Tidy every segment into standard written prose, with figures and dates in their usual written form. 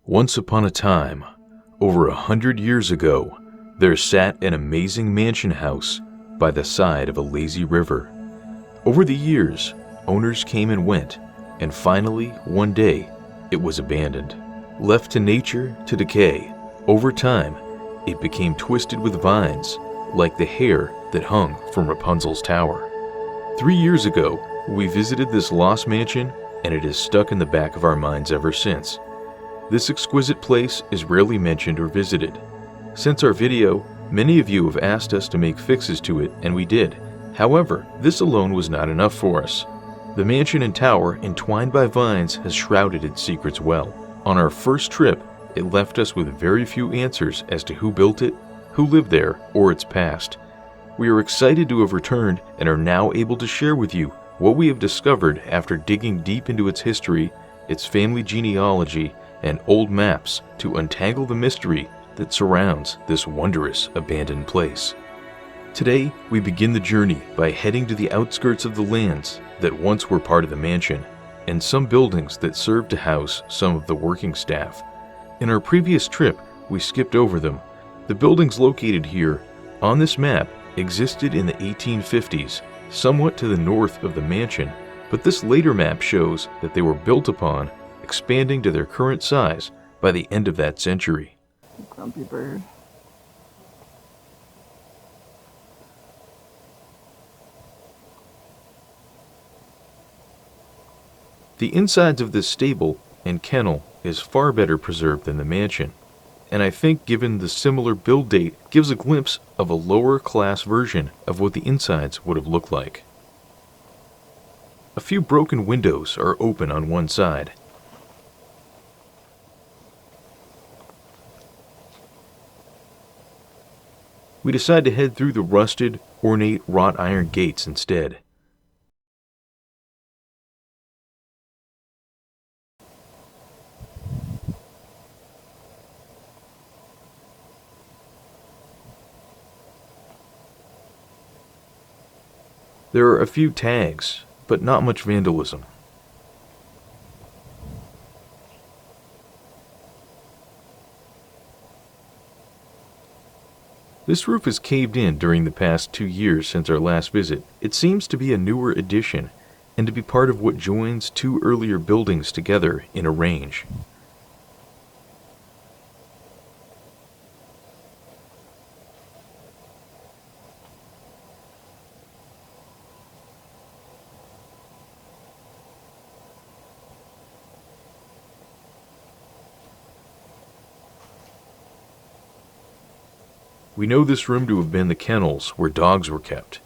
Once upon a time, over 100 years ago, there sat an amazing mansion house by the side of a lazy river. Over the years, owners came and went, and finally, one day, it was abandoned. Left to nature to decay, over time, it became twisted with vines, like the hair that hung from Rapunzel's tower. 3 years ago, we visited this lost mansion, and it has stuck in the back of our minds ever since. This exquisite place is rarely mentioned or visited. Since our video, many of you have asked us to make fixes to it, and we did. However, this alone was not enough for us. The mansion and tower, entwined by vines, has shrouded its secrets well. On our first trip, it left us with very few answers as to who built it, who lived there, or its past. We are excited to have returned and are now able to share with you what we have discovered after digging deep into its history, its family genealogy, and old maps to untangle the mystery that surrounds this wondrous abandoned place. Today, we begin the journey by heading to the outskirts of the lands that once were part of the mansion, and some buildings that served to house some of the working staff. In our previous trip, we skipped over them. The buildings located here, on this map, existed in the 1850s, somewhat to the north of the mansion, but this later map shows that they were built upon, expanding to their current size by the end of that century. Grumpy bird. The insides of this stable and kennel is far better preserved than the mansion, and I think given the similar build date gives a glimpse of a lower class version of what the insides would have looked like. A few broken windows are open on one side. We decide to head through the rusted, ornate wrought iron gates instead. There are a few tags, but not much vandalism. This roof is caved in during the past 2 years since our last visit. It seems to be a newer addition, and to be part of what joins two earlier buildings together in a range. We know this room to have been the kennels where dogs were kept.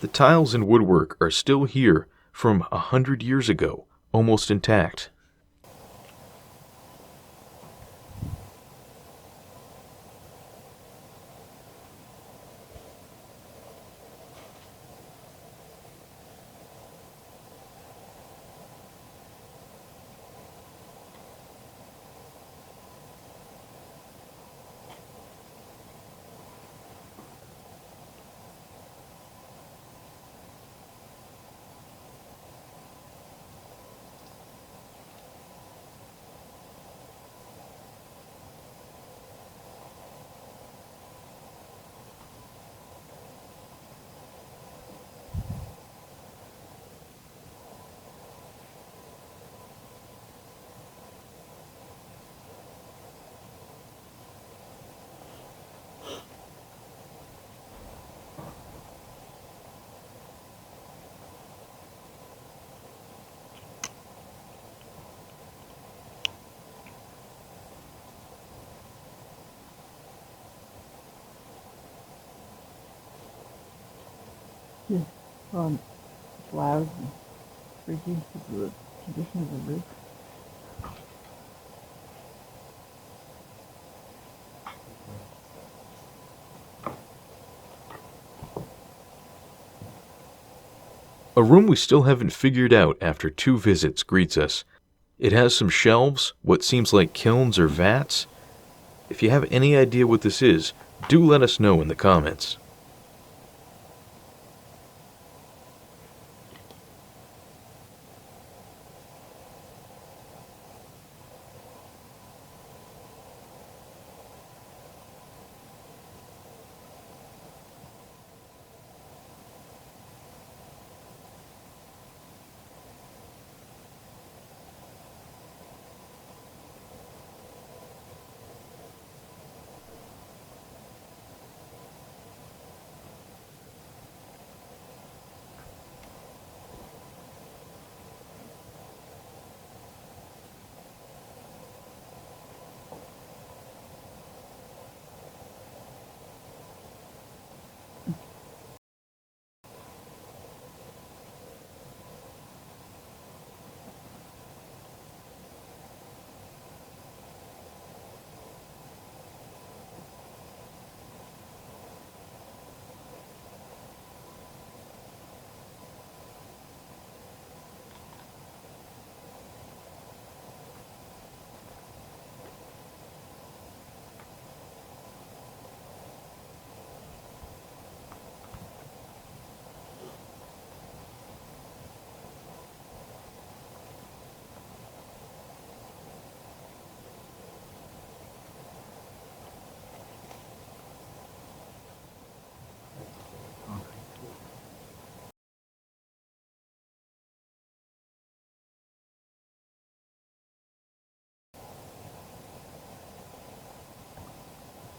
The tiles and woodwork are still here from 100 years ago, almost intact. Yeah. loud and freaky because of the condition of the roof. A room we still haven't figured out after 2 visits greets us. It has some shelves, what seems like kilns or vats. If you have any idea what this is, do let us know in the comments.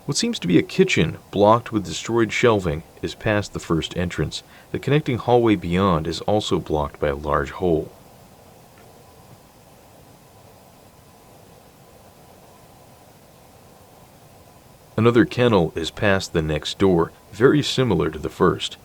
What seems to be a kitchen, blocked with destroyed shelving, is past the first entrance. The connecting hallway beyond is also blocked by a large hole. Another kennel is past the next door, very similar to the first.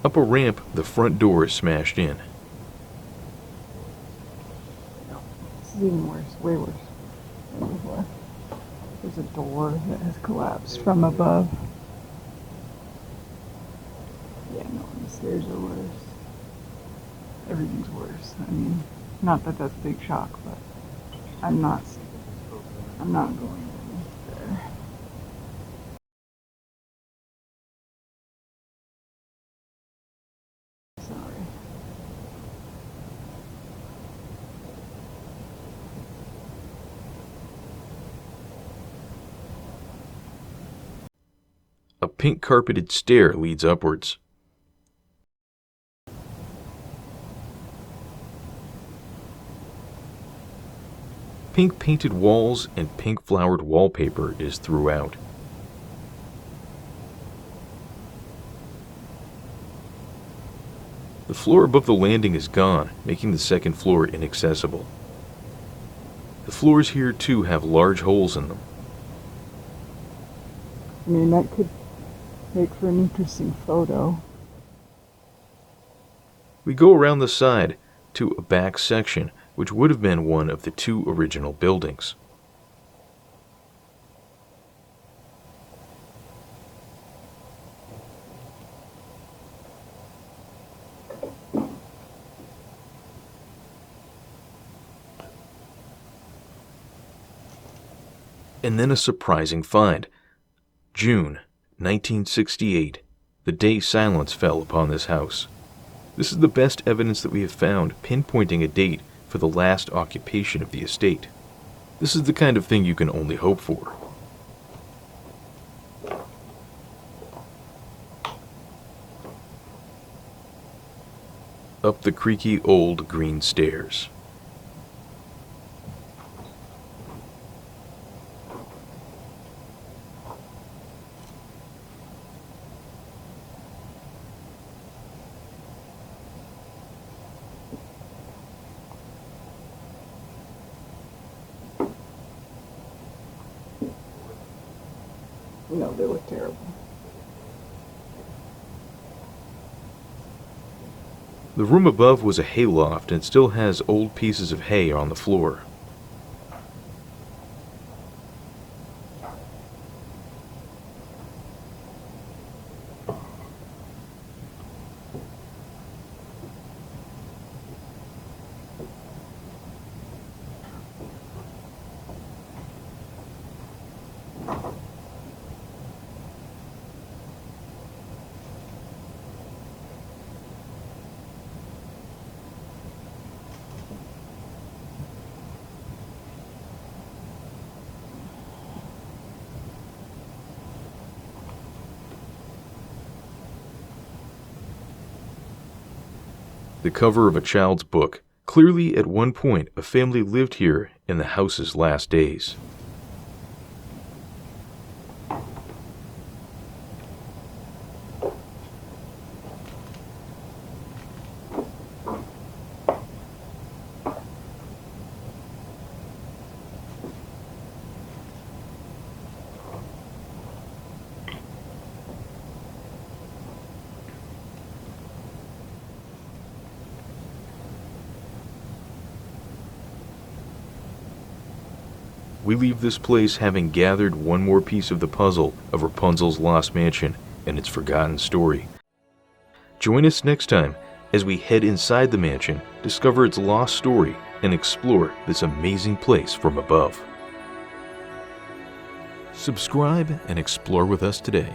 Up a ramp, the front door is smashed in. This is even worse, way worse than before. There's a door that has collapsed from above. Yeah, no, the stairs are worse. Everything's worse. I mean, not that that's a big shock, but I'm not going there. Sorry. A pink carpeted stair leads upwards. Pink painted walls and pink flowered wallpaper is throughout. The floor above the landing is gone, making the second floor inaccessible. The floors here too have large holes in them. I mean, that could make for an interesting photo. We go around the side to a back section, which would have been one of the two original buildings. And then a surprising find. June 1968, the day silence fell upon this house. This is the best evidence that we have found pinpointing a date for the last occupation of the estate. This is the kind of thing you can only hope for. Up the creaky old green stairs. No, they look terrible. The room above was a hayloft and still has old pieces of hay on the floor. The cover of a child's book. Clearly, at one point, a family lived here in the house's last days. We leave this place having gathered one more piece of the puzzle of Rapunzel's lost mansion and its forgotten story. Join us next time as we head inside the mansion, discover its lost story, and explore this amazing place from above. Subscribe and explore with us today.